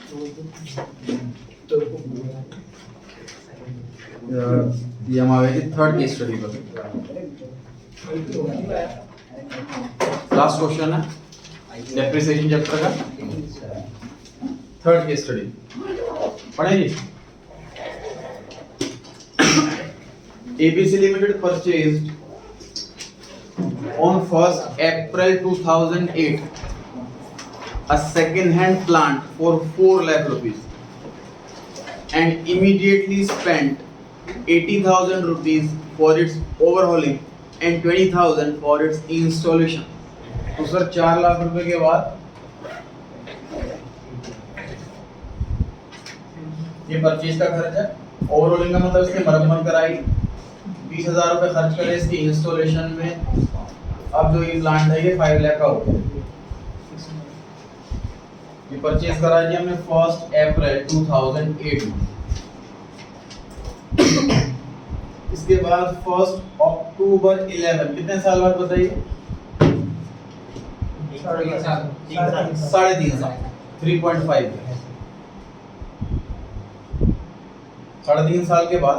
ये हमारे third case study पर लास्ट क्वेश्चन है डेप्रिसिएशन चैप्टर का थर्ड केस स्टडी पढ़ेंगे। ABC Limited purchased on 1st April 2008 a second-hand plant for 4 lakh rupees and immediately spent 80,000 rupees for its overhauling and 20,000 for its installation. तो sir 4 lakh रुपए के बाद ये purchase का खर्च है, ओवरऑलिंग का मतलब इसकी मरम्मत कराई, 20,000 रुपए खर्च करे इसकी इंस्टॉलेशन में। अब जो ये प्लांट है ये 5 लाख का हो गया। ये परचेज करा दिया हमने 1 अप्रैल 2008 में। इसके बाद 1 अक्टूबर 11 कितने साल बाद बताइए? 3.5 साल 3.5 3.5 साल के बाद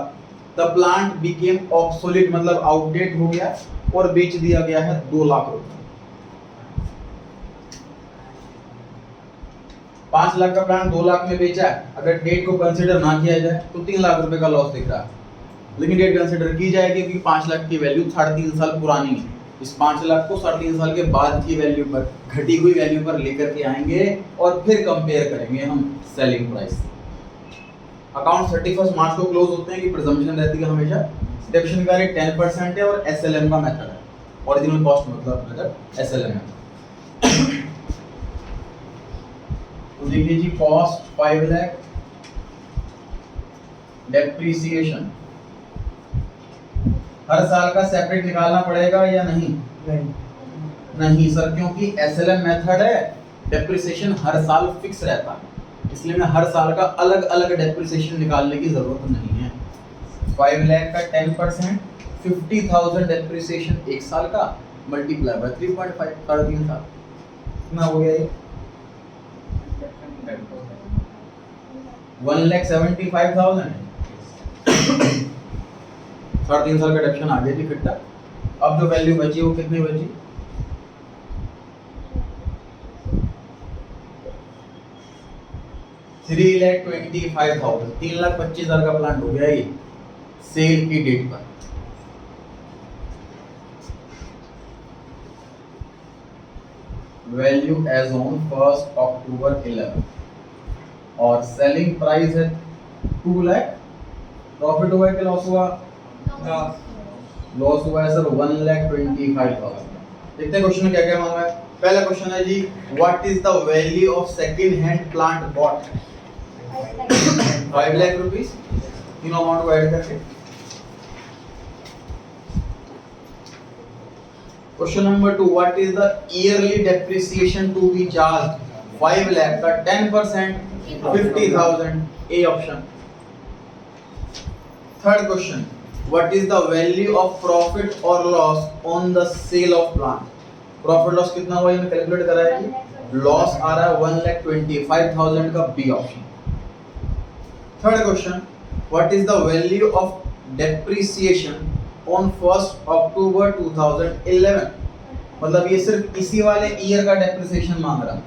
द प्लांट बिकेम ऑब्सोलीट मतलब आउटडेट हो गया और बेच दिया गया है 2 लाख रुपए। 5 लाख का प्लांट 2 लाख में बेचा है। अगर डेट को कंसीडर ना किया जाए तो 3 लाख रुपए का लॉस दिख रहा है, लेकिन डेट कंसीडर की जाएगी क्योंकि 5 लाख की वैल्यू 3.5 साल पुरानी है। इस 5 लाख को 3.5 साल के बाद की वैल्यू पर, घटी हुई वैल्यू पर लेकर के आएंगे और फिर कंपेयर करेंगे हम सेलिंग प्राइस से। अकाउंट 31 मार्च को क्लोज होते हैं कि प्रिजम्पशन रहती है हमेशा। डिडक्शन का रेट 10% है और एसएलएम का मेथड है, ओरिजिनल कॉस्ट मतलब मेथड एसएलएम है। तो देखिए जी कॉस्ट 5 लाख, डेप्रिसिएशन हर साल का सेपरेट निकालना पड़ेगा या नहीं? नहीं सर, क्योंकि एसएलएम मेथड है, डेप्रिसिएशन हर साल फिक्स रहता है, इसलिए मैं हर साल का अलग अलग डेप्रिसिएशन निकालने की जरूरत नहीं है। 5 लाख का 10% 50,000 डेप्रिसिएशन एक साल का मल्टीप्लाई बाय 3.5 3.5 साल कितना हो गया ये? 1,75,000 3.5 साल का डेप्शन आ गया जी इकट्ठा। अब जो वैल्यू बची वो कितनी बची? 3,25,000 3,25,000 का प्लांट हो गया ये सेल की डेट पर। वैल्यू एज ऑन 1 अक्टूबर 11 और सेलिंग प्राइस है 2 लाख। प्रॉफिट हुआ है कि लॉस हुआ? लॉस हुआ है सर 1,25,000। देखते हैं क्वेश्चन में क्या क्या मांगा है। पहला क्वेश्चन है जी what is the value of second hand plant bought? 5 lakh rupees. तीनों अमाउंट को ऐड करके question number 2 what is the yearly depreciation to be charged? 5 lakh का 10% 50,000 A option. Third question what is the value of profit और loss on the sale of plant? Profit loss कितना हुआ ये calculate कराएगी। Loss आ रहा है 1,25,000 का B option. Third question what is the value of depreciation on 1 October 2011? मतलब ये सिर्फ इसी वाले ईयर का डेप्रिसिएशन मांग रहा है,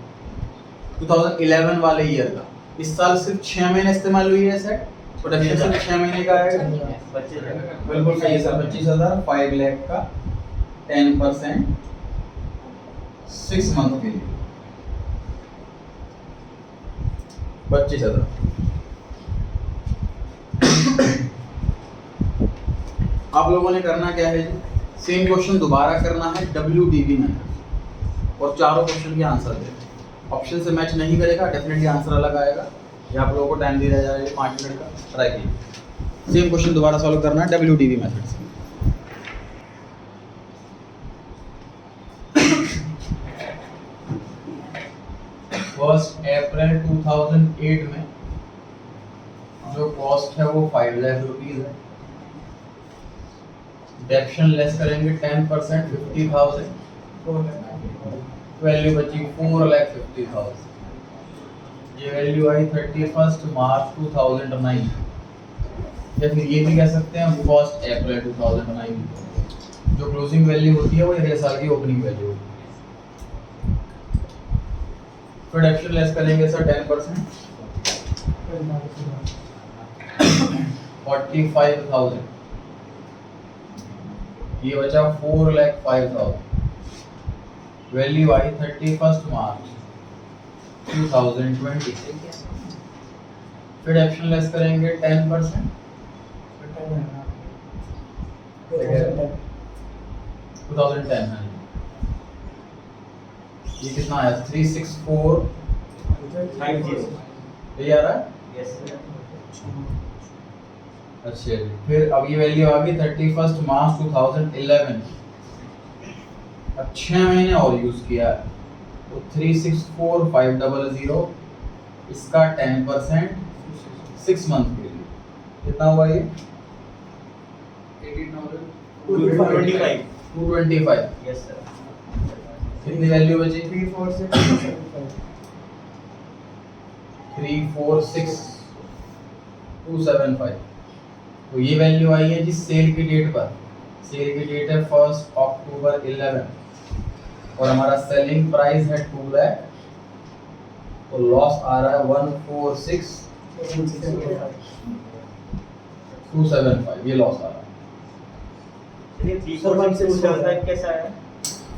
2011 वाले ईयर का। इस साल सिर्फ 6 महीने इस्तेमाल हुई है सेट, तो डेप्रिसिएशन 6 महीने का है। बिल्कुल सही है सर, 25,000 5 लाख का 10% 6 मंथ के लिए 25,000। आप लोगों ने करना क्या है जी, सेम क्वेश्चन दोबारा करना है WDV में और चारों क्वेश्चन के आंसर देना। ऑप्शन से मैच नहीं करेगा डेफिनेटली आंसर अलग आएगा। ये आप लोगों को टाइम दिया जा रहा है 5 मिनट का, ट्राई कीजिए। सेम क्वेश्चन दोबारा सॉल्व करना है WDV मेथड से। 1 अप्रैल 2008 में जो कॉस्ट है वो 5 लाख रुपीज है। डेप्शन लेस करेंगे 10% 50,000, वैल्यू बची 4,50,000। ये वैल्यू आई 31 मार्च 2009, या फिर ये भी कह सकते हैं 1 अप्रैल 2009। जो क्लोजिंग वैल्यू होती है वो अगले साल की ओपनिंग वैल्यू होती है। फिर एक्शन लेस करेंगे सर 10%, 45,000, ये बचा 4,05,000। वैल्यू आई 31 मार्च 2020। फिर एक्शन लेस करेंगे 10%, 2010 है। ये कितना आया 36450, ये आ रहा है। अच्छा जी, फिर अब ये वैल्यू आ गई 31 मार्च 2011। अब 6 महीने और यूज किया है तो 364,500, इसका 10% 6 मंथ के लिए कितना हुआ ये 225। Yes sir. कितनी वैल्यू बची 346,275। तो ये वैल्यू आई है जी सेल की डेट पर। सेल की डेट है 1 अक्टूबर 11 और हमारा सेलिंग प्राइस है 2 लाख, तो लॉस आ रहा है 146,275, ये लॉस आ रहा है। चलिए 346,275 कैसा है?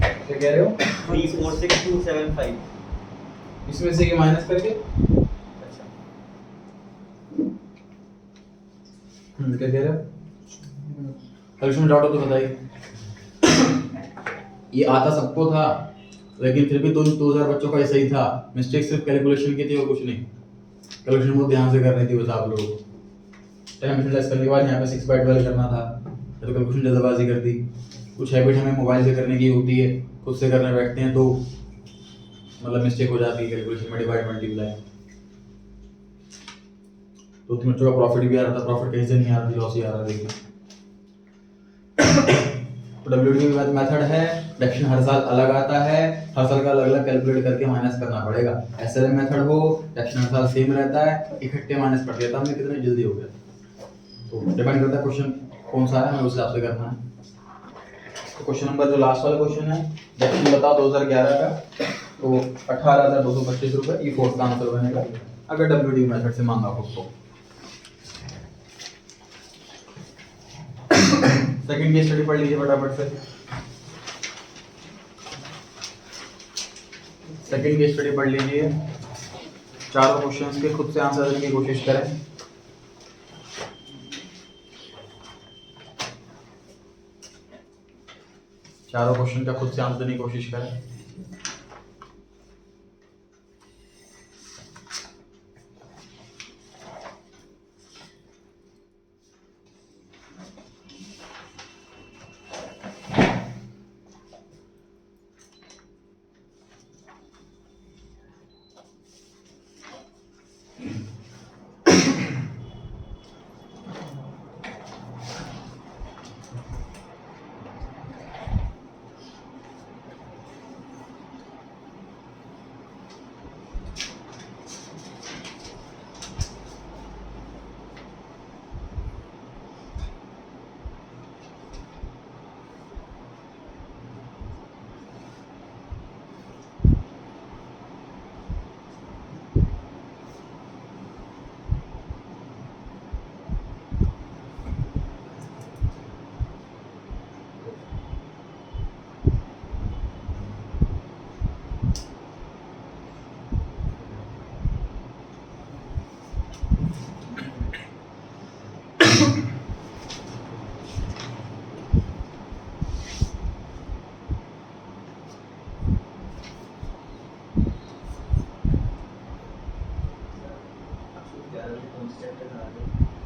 क्या कह रहे हो 346,275। इसमें से ये माइनस करके अच्छा क्या कह रहे हो? कैलकुलेशन डाउट हो तो बताइए। ये आता सबको था लेकिन फिर भी 2000 बच्चों का ऐसा ही था। मिस्टेक सिर्फ कैलकुलेशन की थी और कुछ नहीं। कैलकुलेशन बहुत ध्यान से करनी थी बस आप लोगों को। टाइम लेस करने के बाद यहाँ पे 6/12 करना था तो कैलकुलेशन जल्दबाजी कर दी। कुछ हैबिट हमें मोबाइल से करने की होती है, खुद से करने बैठते हैं तो मतलब मिस्टेक हो जाती है कैलकुलेशन में, डिवाइड मल्टीप्लाई। तो तीन बच्चों का प्रॉफिट भी आ रहा था, प्रॉफिट कहीं से नहीं आ रहा था, लॉस ही आ रहा था। देखिए तो डब्ल्यूटी मेथड है, डेक्शन हर साल अलग आता है, हर साल का अलग अलग कैलकुलेट करके माइनस करना पड़ेगा। एसएलएम मेथड हो, डेक्शन हर साल सेम रहता है, इकट्ठे माइनस पड़ जाता है। हमने कितने जल्दी हो गया तो डिपेंड करता है क्वेश्चन कौन सा है, हमें उस हिसाब से करना है। तो क्वेश्चन नंबर जो लास्ट वाला क्वेश्चन है, डेक्शन बताओ 2011 का, तो 18,225 रुपये ये फोर्थ का आंसर बनेगा अगर डब्ल्यूटी मेथड से मांगा हो तो। सेकंड केस स्टडी पढ़ लीजिए फटाफट से। सेकंड केस स्टडी पढ़ लीजिए, चारों क्वेश्चंस के खुद से आंसर देने की कोशिश करें। चारों क्वेश्चन का खुद से आंसर देने की कोशिश करें।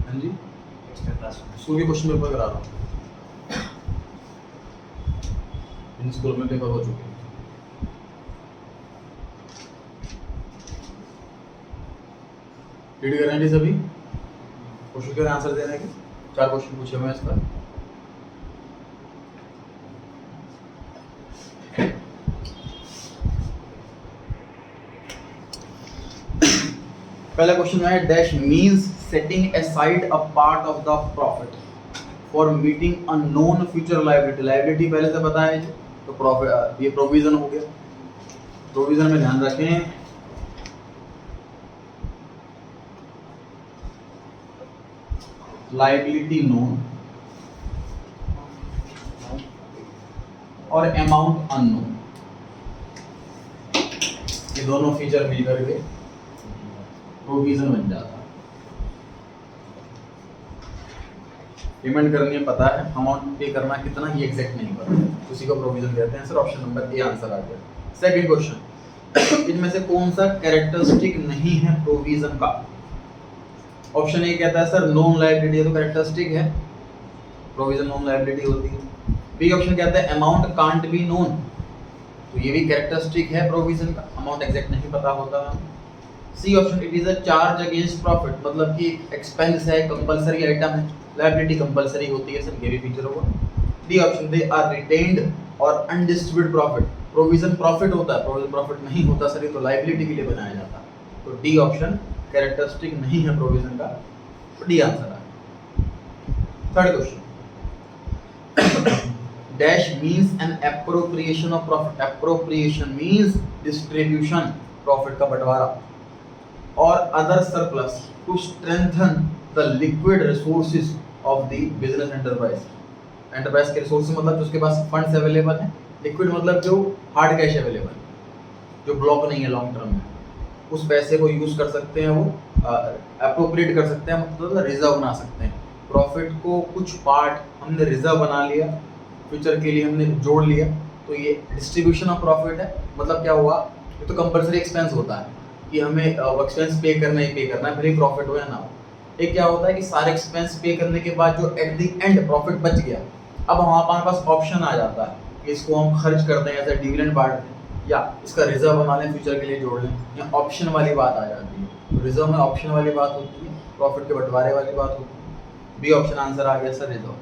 हाँ जी, स्कूल के क्वेश्चन पेपर करा रहा हूँ। इन स्कूल में पेपर हो चुके हैं। रीड गारंटी सभी क्वेश्चन के आंसर देने के 4 क्वेश्चन पूछे हुए हैं इस पर। पहला क्वेश्चन है dash means setting aside a part of the profit for meeting a known future liability. Liability पहले से पता है, तो प्रॉफिट ये प्रोविजन हो गया। प्रोविजन में ध्यान रखें लायबिलिटी नोन और अमाउंट अननोन, ये दोनों फीचर मिलकर के प्रोविजन बन जाता है। पेमेंट करनी है पता है, अमाउंट पे करना कितना ये एग्जैक्ट नहीं पता है, उसी को प्रोविजन कहते हैं। Sir option number A answer आ गया। सेकंड क्वेश्चन, इनमें से कौन सा कैरेक्टरिस्टिक नहीं है प्रोविजन का? ऑप्शन ए कहता है सर नॉन लायबिलिटी, तो कैरेक्टरिस्टिक है, प्रोविजन नॉन लायबिलिटी होती है। बी ऑप्शन कहता है अमाउंट कांट बी नोन, तो ये भी कैरेक्टरिस्टिक है प्रोविजन का, अमाउंट एग्जैक्ट नहीं पता होता। C option it is a charge against profit, मतलब कि एक्सपेंस है, कंपलसरी आइटम है, लायबिलिटी कंपलसरी होती है, सर ये भी फीचर होगा। D option they are retained और अनडिस्ट्रीब्यूटेड प्रॉफिट, प्रोविजन प्रॉफिट होता है, प्रोविजन प्रॉफिट नहीं होता सर, ये तो लायबिलिटी के लिए बनाया जाता है। तो डी ऑप्शन कैरेक्टरिस्टिक नहीं है प्रोविजन का, तो डी आंसर है। Third question, dash means an appropriation of profit. Appropriation means distribution, profit का बंटवारा, और other surplus to strengthen the liquid resources of the business enterprise. Enterprise के रिसोर्सेज मतलब जिसके पास फंड्स अवेलेबल हैं, लिक्विड मतलब जो हार्ड कैश अवेलेबल है, जो ब्लॉक नहीं है लॉन्ग टर्म में, उस पैसे को यूज कर सकते हैं, वो अप्रोप्रिएट कर सकते हैं, मतलब रिजर्व बना सकते हैं। प्रॉफिट को कुछ पार्ट हमने रिजर्व बना लिया, फ्यूचर के लिए हमने जोड़ लिया, तो ये डिस्ट्रीब्यूशन ऑफ प्रॉफिट है। मतलब क्या हुआ, ये तो कंपलसरी एक्सपेंस होता है कि हमें एक्सपेंस पे करना ही पे करना है, भले ही प्रॉफिट हो या ना हो। एक क्या होता है कि सारे एक्सपेंस पे करने के बाद जो एट द एंड प्रॉफिट बच गया, अब हमारे पास ऑप्शन आ जाता है कि इसको हम खर्च करते हैं, ऐसा डिविडेंड बांट दें, या इसका रिजर्व बना लें, फ्यूचर के लिए जोड़ लें, या ऑप्शन वाली बात आ जाती है। तो रिजर्व में ऑप्शन वाली बात होती है, प्रॉफिट के बंटवारे वाली बात होती है। बी ऑप्शन आंसर आ गया सर, रिजर्व।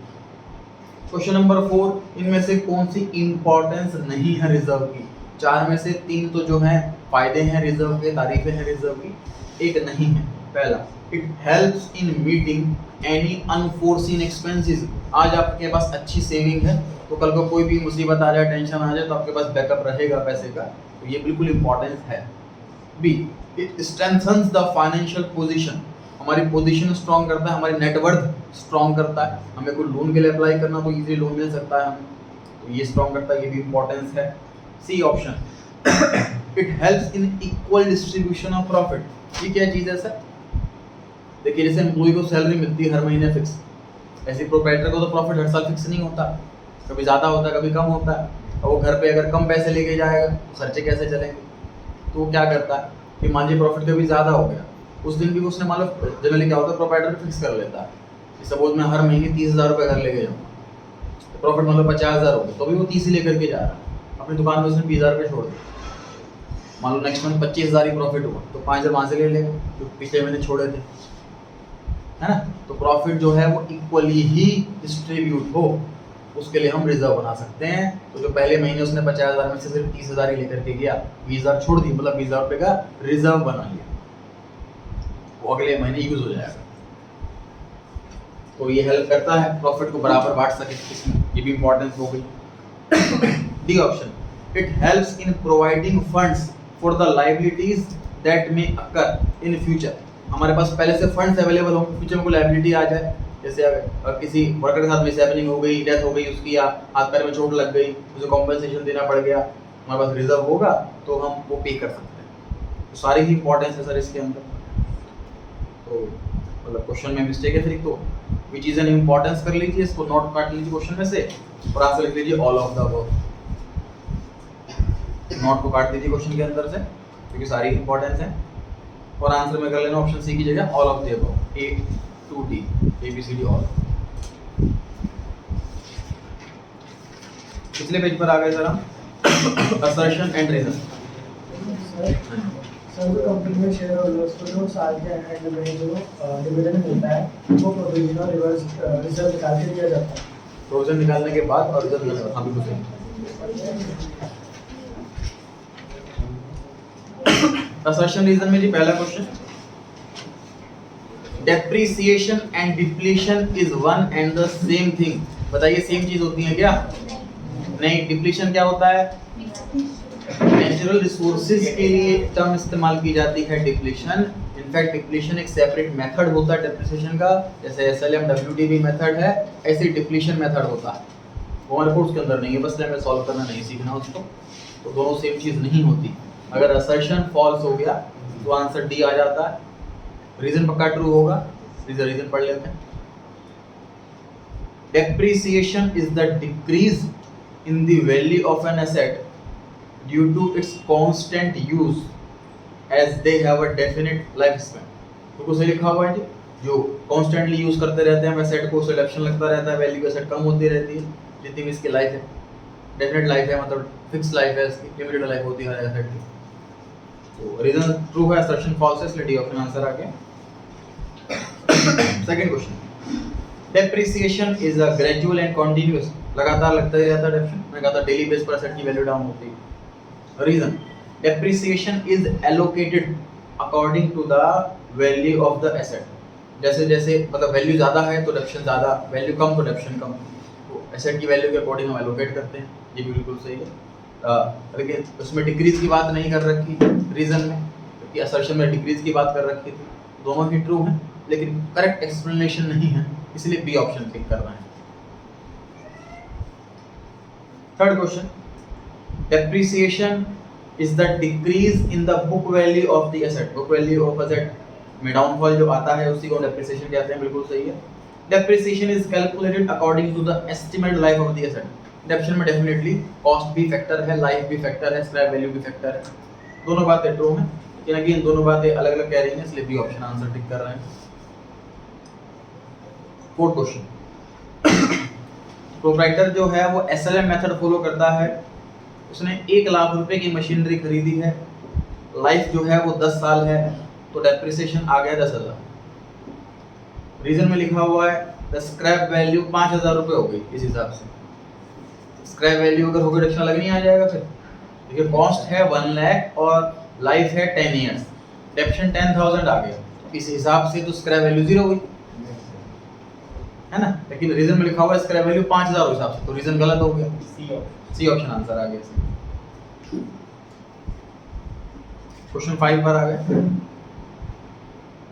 क्वेश्चन नंबर 4, इनमें से कौन सी इंपॉर्टेंस नहीं है रिजर्व की? 4 में से 3 तो जो है फायदे हैं रिजर्व के, तारीफें हैं रिजर्व की, एक नहीं है। पहला, it helps in meeting any unforeseen expenses. आज आपके पास अच्छी सेविंग है, तो कल को कोई भी मुसीबत आ जाए, टेंशन आ जाए, तो आपके पास बैकअप रहेगा पैसे का, तो ये बिल्कुल इंपॉर्टेंस है। B, it strengthens the financial position. हमारी पोजीशन स्ट्रॉन्ग करता है, हमारी नेटवर्थ स्ट्रॉन्ग करता है, हमें कोई लोन के लिए अप्लाई करना तो इजीली लोन मिल सकता है हमें, तो ये स्ट्रॉन्ग करता है, ये भी इंपॉर्टेंस है। C option, it helps in equal distribution of profit. ये क्या चीज़ है सर? देखिए जैसे एम्प्लॉय को सैलरी मिलती है हर महीने फिक्स, ऐसे प्रोप्राइटर को तो प्रॉफिट हर साल फिक्स नहीं होता, कभी ज़्यादा होता है कभी कम होता है। और वो घर पे अगर कम पैसे लेके जाएगा तो खर्चे कैसे चलेंगे? तो वो क्या करता है कि मान लीजिए प्रॉफिट कभी ज़्यादा हो गया, उस दिन भी उसने मान लो जनरली क्या होता है प्रोप्राइटर फिक्स कर लेता है कि सपोज मैं हर महीने 30,000 रुपये घर लेके जाऊँगा, तो प्रॉफिट मतलब 50,000 हो गया, तो भी वो 30 ही लेकर के जा रहा है, अपनी दुकान में उसने 20,000 रुपये छोड़ दिए। मान लो नेक्स्ट मंथ 25,000 ही प्रॉफिट हुआ, तो 5,000 वहाँ से ले लेगा जो पिछले महीने छोड़े थे, है ना? तो प्रॉफिट जो है वो इक्वली ही डिस्ट्रीब्यूट हो, उसके लिए हम रिजर्व बना सकते हैं। तो जो पहले महीने उसने 50,000 में से सिर्फ 30,000 ही लेकर के गया, 20,000 छोड़ दी, मतलब 20,000 रुपये का रिजर्व बना लिया, वो अगले महीने यूज हो जाएगा। तो ये हेल्प करता है प्रॉफिट को बराबर बांट सके इसमें, ये भी इंपॉर्टेंस हो गई। D option, it helps in providing funds for the liabilities that may occur in future. हमारे पास पहले से फंड्स अवेलेबल हो, फ्यूचर में कोई लायबिलिटी आ जाए, जैसे अगर किसी वर्कर के साथ मिसहैपनिंग हो गई, डेथ हो गई उसकी, या हाथ पैर में चोट लग गई, उसे कॉम्पनसेशन देना पड़ गया, हमारे पास रिजर्व होगा तो हम वो पे कर सकते हैं। तो सारी ही इंपॉर्टेंस है सर इसके अंदर। तो मतलब क्वेश्चन में मिस्टेक है फिर, तो विच इज एन इंपॉर्टेंस कर लीजिए, इसको नोट काट लीजिए क्वेश्चन में से, और आंसर लिख लीजिए all of the above. Note को काट दीजिए क्वेश्चन के अंदर से, क्योंकि सारी इंपॉर्टेंस है, और आंसर में कर लेना ऑप्शन सी की जगह all of the above, A to D, A B C D all. पिछले पेज पर आ गए सर हम, असर्शन एंड रीजन। सर जो कंपनी में शेयर होल्डर्स को जो साल के एंड में जो डिविडेंड मिलता है, वो प्रोविजन और रिवर्स रिजर्व निकाल के दिया जाता है। प्रोविजन निकालने के बाद और रिजर्व निकालने, हाँ बिल्कुल सही। असर्शन रीजन में जी पहला question, depreciation and depletion is one and the same thing. बताइए सेम चीज होती है क्या? नहीं, डिप्लीशन क्या होता है? नेचुरल रिसोर्सेज के लिए टर्म इस्तेमाल की जाती है डिप्लीशन। इनफैक्ट डिप्लीशन एक सेपरेट मेथड होता है डेप्रिसिएशन का, जैसे एसएलएम डब्ल्यूडीबी मेथड है, ऐसे डिप्लीशन मेथड होता है। वो हमारे कोर्स के अंदर नहीं है, बस हमें सॉल्व करना नहीं सीखना उसको, तो दोनों सेम चीज नहीं होती। अगर असर्शन फॉल्स हो गया तो आंसर डी आ जाता है, रीजन पक्का ट्रू होगा। रीजन पढ़ लेते हैं। Depreciation is the decrease in the value of an asset due to its constant use as they have a definite life span. तो कुछ लिखा हुआ है जी, जो कॉन्स्टेंटली यूज करते रहते हैं एसेट को, सिलेक्शन लगता रहता है, वैल्यू एसेट कम होती रहती है जितनी भी इसकी लाइफ है। डेफिनेट लाइफ है मतलब फिक्स लाइफ है, इसकी लिमिटेड लाइफ होती है हर एसेट की। तो रीजन ट्रू है, असर्शन फॉल्स है, इसलिए डी ऑप्शन आंसर आ गया। Second question, depreciation is a gradual and continuous, लगातार लगता ही रहता है डेप्रिसिएशन। मैंने कहा था डेली बेस पर एसेट की वैल्यू डाउन होती है। Reason, depreciation is allocated according to the value of the asset. जैसे जैसे मतलब वैल्यू ज्यादा है तो डेप्रिसिएशन ज्यादा, वैल्यू कम तो डेप्रिसिएशन कम। तो एसेट की वैल्यू के अकॉर्डिंग हम एलोकेट करते हैं, ये भी बिल्कुल सही है। लेकिन उसमें डिक्रीज की बात नहीं कर रखी रीजन में, क्योंकि असर्शन में डिक्रीज की बात कर रखी थी। दोनों ही ट्रू हैं, लेकिन करेक्ट एक्सप्लेनेशन नहीं है, इसलिए बी ऑप्शन पिक कर रहे हैं। Third question, depreciation is the decrease in the book value of the asset. Book value of asset में डाउनफॉल जो आता है उसी को डेप्रिसिएशन कहते हैं, बिल्कुल सही है। Depreciation is calculated according to the estimated life of the asset. Depreciation में डेफिनेटली कॉस्ट भी फैक्टर है, लाइफ भी फैक्टर है, स्क्रैप वैल्यू भी फैक्टर है। दोनों बातें ट्रू हैं, लेकिन अगेन दोनों बातें अलग अलग कह रही हैं, इसलिए बी ऑप्शन आंसर टिक कर रहे हैं। फोर्थ क्वेश्चन, प्रोप्राइटर जो है वो एसएलएम मेथड फॉलो करता है। उसने 1 लाख रुपए की मशीनरी खरीदी है, लाइफ जो है वो 10 साल है, तो डेप्रिसिएशन आ गया 10,000। रीजन में लिखा हुआ है द स्क्रैप वैल्यू 5,000 रुपए हो गई। इस हिसाब से स्क्रैप वैल्यू अगर होगी डेप्रिसिएशन अलग नहीं आ जाएगा फिर। देखिए कॉस्ट है 1 लाख और लाइफ है 10 इयर्स, डेप्रिसिएशन 10,000 आ गया, इस हिसाब से तो स्क्रैप वैल्यू 0 हुई है ना। लेकिन रीजन में लिखा हुआ है स्क्रैप वैल्यू 5,000 हिसाब से, तो रीजन गलत हो गया। सी ऑप्शन आंसर आ गया। क्वेश्चन 5 पर आ गए।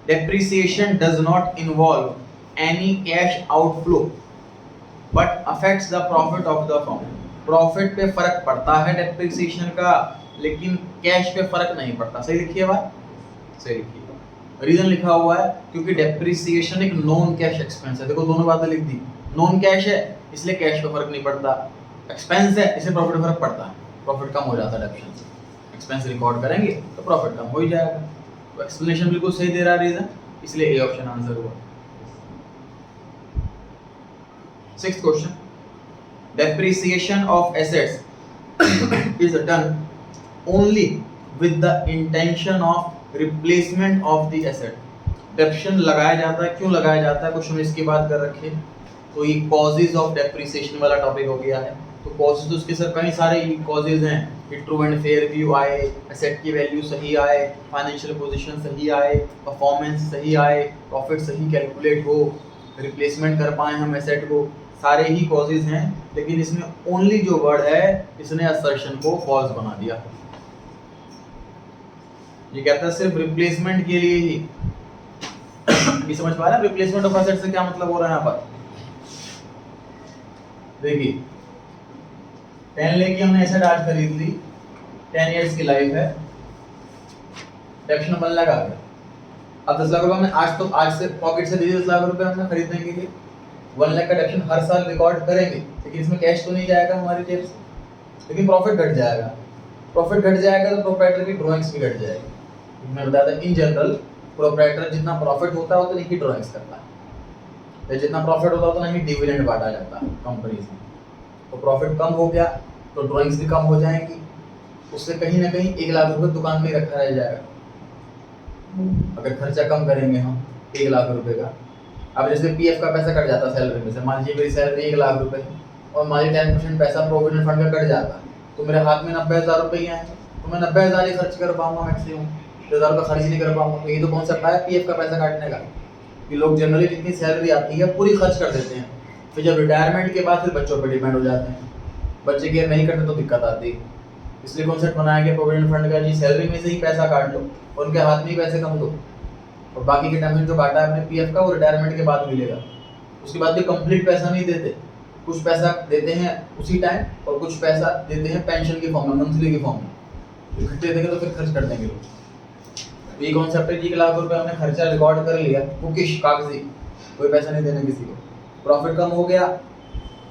Depreciation does not involve any cash outflow but affects the profit of the firm. Profit पे फर्क पड़ता है डेप्रिसिएशन का, लेकिन कैश पे फर्क नहीं पड़ता। सही लिखिए बात, सही लिखिए। रीजन लिखा हुआ है क्योंकि डेप्रिसिएशन एक नॉन कैश एक्सपेंस है। देखो दोनों बातें लिख दी, नॉन कैश है इसलिए कैश पे फर्क नहीं पड़ता, एक्सपेंस है इसलिए प्रॉफिट फर्क पड़ता है, प्रॉफिट कम हो जाता है डेप्रिसिएशन से। एक्सपेंस रिकॉर्ड करेंगे तो प्रॉफिट कम हो ही जाएगा। तो एक्सप्लेनेशन बिल्कुल सही दे रहा है रीजन, इसलिए ए ऑप्शन आंसर हुआ। Sixth question, depreciation of assets is done only with the intention of replacement of the asset. Depreciation लगाया जाता है, क्यों लगाया जाता है, क्वेश्चन में इसकी बात कर रखी है। तो ये कॉजेज ऑफ डेप्रिसिएशन वाला टॉपिक हो गया है। तो कॉजेज तो उसके सर कई सारे कॉजेज हैं कि ट्रू एंड फेयर व्यू आए, एसेट की वैल्यू सही आए, फाइनेंशियल पोजीशन सही आए, परफॉर्मेंस सही आए, प्रॉफिट सही कैलकुलेट हो, रिप्लेसमेंट कर पाए हम एसेट को, सारे ही कॉजेज हैं। लेकिन इसमें ओनली जो वर्ड है इसने असर्शन को फॉल्स बना दिया। ये कहता है सिर्फ रिप्लेसमेंट के लिए ही। ये समझ पा रहे हैं रिप्लेसमेंट ऑफ एसेट से क्या मतलब हो रहा है यहाँ पर? देखिए 10 लाख की हमने एसेट आज खरीद ली, 10 इयर्स की लाइफ है, डेप्रिसिएशन 1 लाख आ गया। अब 10 लाख रुपए हमने आज से पॉकेट से दे दिए 10 लाख रुपए हमने खरीदने के लिए। 1 लाख का डेप्रिसिएशन हर साल रिकॉर्ड करेंगे, लेकिन इसमें कैश तो नहीं जाएगा हमारी जेब से, लेकिन प्रॉफिट घट जाएगा। प्रॉफिट घट जाएगा तो प्रोप्राइटर की ड्राइंग्स भी घट जाएगी। मैं बताया था इन जनरल प्रोप्राइटर जितना प्रॉफिट होता है उतनी ही ड्राइंग्स करता है, तो जितना प्रॉफिट होता है उतना ही डिविडेंड बांटा जाता है कंपनीज में। तो प्रॉफिट कम हो गया तो ड्राइंग्स भी कम हो जाएंगी, उससे कहीं ना कहीं 1 लाख रुपए दुकान में रखा रह जाएगा। अगर खर्चा कम करेंगे हम 1 लाख रुपए का, अब जैसे पीएफ का पैसा कट जाता है सैलरी में से, मान लीजिए मेरी सैलरी 1 लाख रुपए और मान लीजिए 10% पैसा प्रोविडेंट फंड का कट जाता, तो मेरे हाथ में 90,000 रुपए ही आएंगे, तो मैं 90,000 ही खर्च कर पाऊंगा मैक्सिमम, 10,000 का खर्च नहीं कर पाऊंगा। तो ये तो कॉन्सेप्ट है पीएफ का पैसा काटने का। कि लोग जनरली जितनी सैलरी आती है पूरी खर्च कर देते हैं, फिर जब रिटायरमेंट के बाद फिर बच्चों पर डिपेंड हो जाते हैं, बच्चे केयर नहीं करते तो दिक्कत आती है। इसलिए कॉन्सेप्ट बनाया गया प्रोविडेंट फंड का, जी सैलरी में से ही पैसा काट लो, उनके हाथ में ही पैसे कम दो, और बाकी के टाइम में जो काटा है अपने पीएफ का वो रिटायरमेंट के बाद मिलेगा। उसके बाद भी कंप्लीट पैसा नहीं देते, कुछ पैसा देते हैं उसी टाइम और कुछ पैसा देते हैं पेंशन के फॉर्म में, मंथली के फॉर्म में। इकट्ठे देंगे तो फिर खर्च कर देंगे लोग। ये कॉन्सेप्ट है, 1 लाख रुपए हमने खर्चा रिकॉर्ड कर लिया, बुकिश कागजी, कोई पैसा नहीं देना किसी को। प्रॉफिट कम हो गया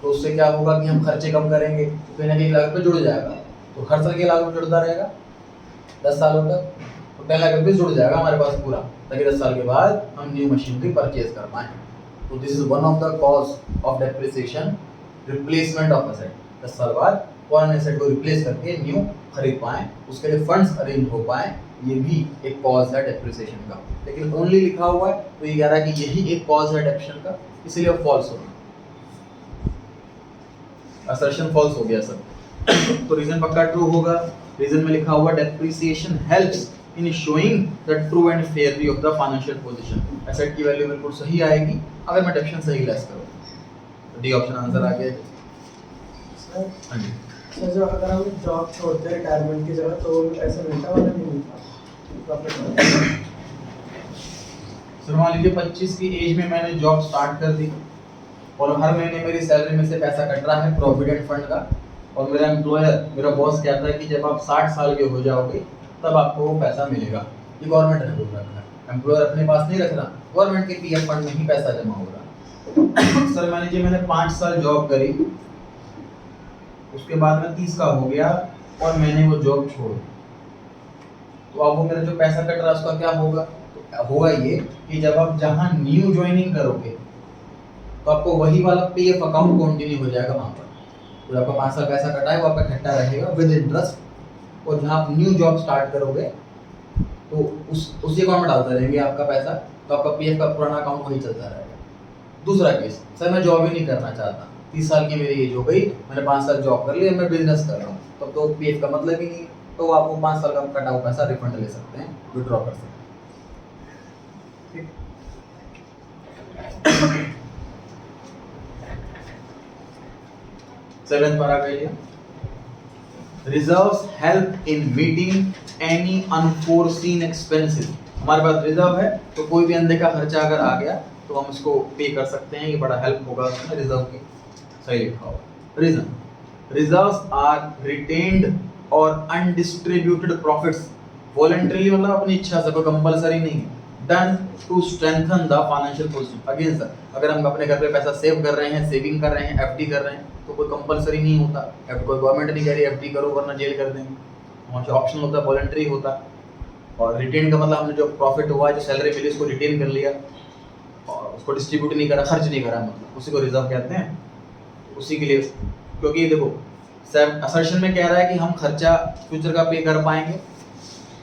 तो उससे क्या होगा कि हम खर्चे कम करेंगे, तो कहीं ना कहीं 1 लाख रुपये जुड़ जाएगा, तो हर साल 1 लाख रुपये जुड़ता रहेगा 10 सालों तक, तो 10 लाख रुपये जुड़ जाएगा हमारे पास पूरा, ताकि 10 साल के बाद हम न्यू मशीनरी परचेज कर पाएँ। तो this is one of the cause of depreciation, replacement of asset. 10 साल बाद पुराने एसेट को रिप्लेस करके न्यू खरीद पाएँ, उसके लिए फंड्स अरेंज हो पाएँ, ये भी एक कॉज है डेप्रिसिएशन का। लेकिन ओनली लिखा हुआ है तो ये कह रहा है कि यही एक कॉज है डेप्रिसिएशन का, इसीलिए अब फॉल्स होगा, असर्शन फॉल्स हो गया सब। तो रीजन पक्का ट्रू होगा। रीजन में लिखा हुआ depreciation helps in showing the true and fair view of the financial position. Asset की वैल्यू बिल्कुल सही आएगी अगर मैं डेप्रिसिएशन सही लेस करूं। डी ऑप्शन आंसर आ गया। सर हां जी सर, जो अगर हम जॉब छोड़ते हैं रिटायरमेंट की जगह तो पैसा मिलता है नहीं मिलता? सर मान लीजिए 25 की एज में मैंने जॉब स्टार्ट कर दी और हर महीने मेरी सैलरी में से पैसा कट रहा है प्रोविडेंट फंड का, और मेरा एम्प्लॉयर, मेरा बॉस कहता है कि जब आप 60 साल के हो जाओगे तब आपको वो पैसा मिलेगा। ये गवर्नमेंट ने बोल रखा है, एम्प्लॉयर अपने पास नहीं रख रहा, गवर्नमेंट के पीएफ फंड में ही पैसा जमा हो रहा। सर मान लीजिए मैंने 5 साल जॉब करी, उसके बाद मैं 30 का हो गया और मैंने वो जॉब छोड़ दी, तो अब वो मेरा जो पैसा कट रहा है उसका क्या होगा? तो होगा ये कि जब आप जहाँ न्यू ज्वाइनिंग करोगे तो आपको वही वाला पीएफ अकाउंट कंटिन्यू हो जाएगा वहाँ पर, तो आपका 5 साल पैसा कटा है वो आपका इकट्ठा रहेगा विद इंटरेस्ट, और जहाँ आप न्यू जॉब स्टार्ट करोगे तो उसी अकाउंट में डालते रहेंगे आपका पैसा, तो आपका पीएफ का पुराना अकाउंट वही चलता रहेगा। दूसरा केस, सर मैं जॉब ही नहीं करना चाहता, 30 साल की मेरी एज हो गई, मैंने 5 साल जॉब कर ली, मैं बिजनेस कर रहा हूँ, तब तो पीएफ का मतलब ही नहीं, तो आप वो 5 साल का कटा हुआ पैसा रिफंड ले सकते हैं, विड्रॉ कर सकते हैं। सेवेंथ पर आ गई, reserves help in meeting any unforeseen expenses. हमारे पास रिजर्व है तो कोई भी अनदेखा खर्चा अगर आ गया तो हम इसको पे कर सकते हैं, ये बड़ा हेल्प होगा उसमें रिजर्व की। सही लिखा होगा। रीजन, रिजर्व्स आर रिटेन्ड और अनडिस्ट्रीब्यूटेड प्रॉफिट्स वॉलंटरीली, मतलब अपनी इच्छा से, कोई कंपलसरी नहीं है, done to strengthen the financial position. Again sir, अगर हम अपने घर पे पैसा सेव कर रहे हैं, सेविंग कर रहे हैं, एफडी कर रहे हैं, तो कोई कंपलसरी नहीं होता, कोई गवर्नमेंट नहीं कह रही एफडी करो वरना जेल कर देंगे, वहाँ जो ऑप्शन होता है वॉलंटरी होता। और रिटेन का मतलब हमने जो प्रॉफिट हुआ, जो सैलरी मिली, उसको रिटेन कर लिया और उसको डिस्ट्रीब्यूट नहीं करा, खर्च नहीं करा, मतलब उसी को रिजर्व कहते हैं। उसी के लिए, क्योंकि देखो असर्शन में कह रहा है कि हम खर्चा फ्यूचर का पे कर पाएंगे,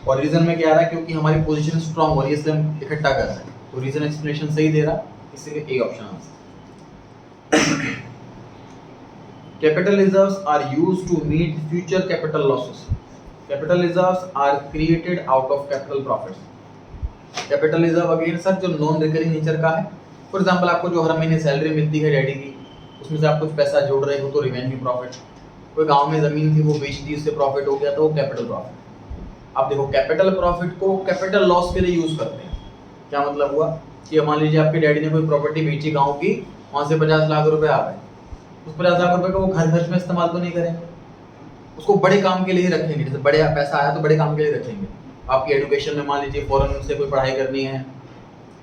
और रीजन में कह रहा है क्योंकि हमारी पोजीशन स्ट्रांग हो रही है इसलिए हम इकट्ठा कर रहे हैं, तो रीजन एक्सप्लेनेशन सही दे रहा, इसलिए A option answer. Capital reserves are used to meet future capital losses. Capital reserves are created out of capital profits. Capital reserve again sir जो नॉन रिकरिंग नेचर का है, फॉर एग्जांपल आपको जो हर महीने सैलरी मिलती है डैडी की, उसमें से आप कुछ पैसा जोड़ रहे हो तो रिवेन्यू प्रॉफिट। कोई गांव में जमीन थी वो बेच दी, उससे प्रॉफिट हो गया तो वो कैपिटल प्रॉफिट। आप देखो कैपिटल प्रॉफिट को कैपिटल लॉस के लिए यूज करते हैं। क्या मतलब हुआ कि मान लीजिए आपके डैडी ने कोई प्रॉपर्टी बेची गांव की, वहां से 50 लाख रुपए आ गए, उस 50 लाख रुपए को वो घर खर्च में इस्तेमाल तो नहीं करेंगे, उसको बड़े काम के लिए ही रखेंगे। जैसे बड़े पैसा आया तो बड़े काम के लिए रखेंगे। आपकी एजुकेशन में मान लीजिए फॉरेन से कोई पढ़ाई करनी है,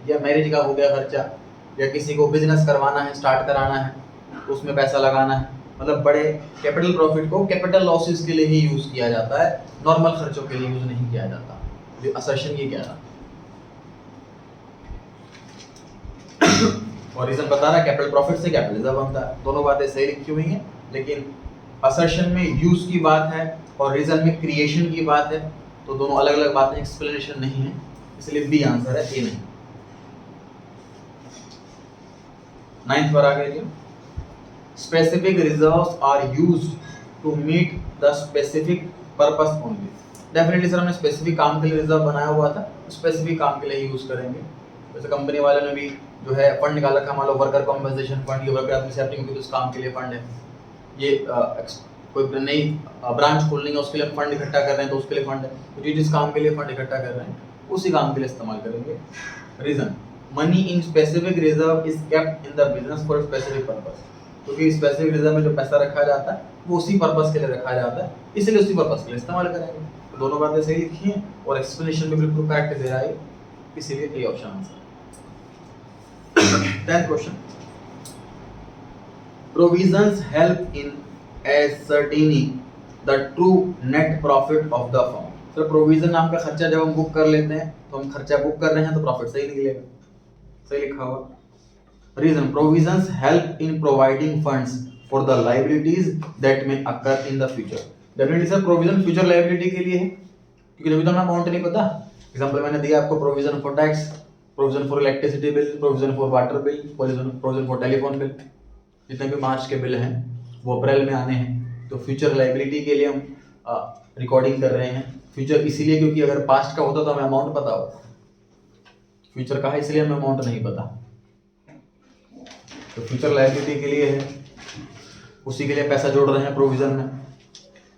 या मैरिज का हो गया खर्चा, या किसी को बिजनेस करवाना है, स्टार्ट कराना है, तो उसमें पैसा लगाना है। मतलब बड़े कैपिटल प्रॉफिट को कैपिटल लॉसेस के लिए ही यूज किया जाता है, नॉर्मल खर्चों के लिए यूज नहीं किया जाता। ये असर्शन ये कह रहा और रीजन बता रहा है कैपिटल प्रॉफिट से कैपिटल रिजर्व बनता है। दोनों बातें सही लिखी हुई हैं, लेकिन असर्शन में यूज की बात है और रीजन में क्रिएशन की बात है, तो दोनों अलग अलग बातें, एक्सप्लेनेशन नहीं है, इसलिए बी आंसर है, ए नहीं। 9th पर आ गए, specific reserves are used to meet the specific purpose only. Definitely sir हमने स्पेसिफिक काम के लिए रिजर्व बनाया हुआ था, स्पेसिफिक काम के लिए यूज करेंगे। जैसे कंपनी वालों ने भी जो है फंड निकाल रखा, मान लो वर्कर कॉम्पनसेशन फंड, ये वर्कर आदमी से अपनी उस काम के लिए फंड है, ये कोई नई ब्रांच खोलनी है उसके लिए फंड इकट्ठा कर रहे हैं तो उसके लिए फंड है, तो जिस काम के लिए फंड इकट्ठा कर रहे हैं उसी काम के लिए इस्तेमाल करेंगे। Reason, money in specific reserve is kept in the business for specific purpose, क्योंकि स्पेसिफिक रिजर्व में जो पैसा रखा जाता है वो उसी पर्पस के लिए रखा जाता है, इसलिए उसी पर्पस के लिए इस्तेमाल करेंगे। तो दोनों बातें सही लिखी हैं और एक्सप्लेनेशन भी बिल्कुल करेक्ट दे रहा है, इसीलिए ए option answer. 10th question, provisions help in ascertaining the true net profit of the firm। Sir provision नाम का खर्चा जब हम बुक कर लेते हैं तो हम खर्चा बुक कर रहे हैं तो प्रॉफिट सही निकलेगा, सही लिखा हुआ। Reason, provisions help in providing funds for the liabilities that may occur in the future. Definitely sir provision future liability के लिए है, क्योंकि अभी तो हमें अमाउंट नहीं पता। एग्जांपल मैंने दिया आपको, provision for tax, provision for electricity bill, provision for water bill, provision for telephone bill, जितने भी मार्च के बिल हैं वो अप्रैल में आने हैं, तो फ्यूचर लायबिलिटी के लिए हम रिकॉर्डिंग कर रहे हैं। फ्यूचर इसीलिए क्योंकि अगर पास्ट का होता तो हमें अमाउंट पता होता, फ्यूचर का है इसलिए हमें अमाउंट नहीं पता, तो फ्यूचर लायबिलिटी के लिए है, उसी के लिए पैसा जोड़ रहे हैं प्रोविजन में।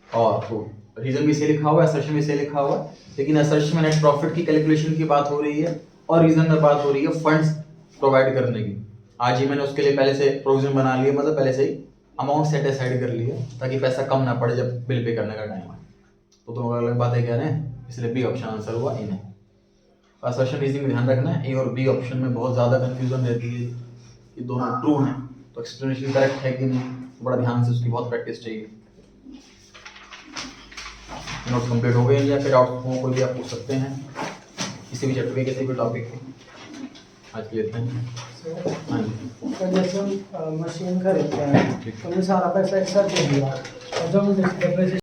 और तो रीजन भी इसे लिखा हुआ है, असर्शन भी इसे लिखा हुआ है, लेकिन असर्शन में नेट प्रॉफिट की कैलकुलेशन की बात हो रही है और रीजन में बात हो रही है फंड्स प्रोवाइड करने की। आज ही मैंने उसके लिए पहले से प्रोविजन बना लिया, मतलब पहले से ही अमाउंट सेट असाइड कर लिया ताकि पैसा कम ना पड़े जब बिल पे करने का टाइम आए। तो दोनों अलग बातें कह रहे हैं, इसलिए बी ऑप्शन आंसर हुआ इन है। असर्शन रीजनिंग में ध्यान रखना है, ए और बी ऑप्शन में बहुत ज़्यादा कंफ्यूजन रहती है कि दोनों ट्रू हैं तो एक्सप्लेनेशन करेक्ट है कि नहीं, तो बड़ा ध्यान से उसकी बहुत प्रैक्टिस चाहिए। नोट कंप्लीट हो गए या फिर डाउट हो कोई भी आप पूछ सकते हैं किसी भी चैप्टर के किसी भी टॉपिक के। आज के लिए इतना ही। हाँ जी, तो जैसे हम मशीन खरीदते हैं तो हमने सारा पैसा एक साथ दे दिया और जब हम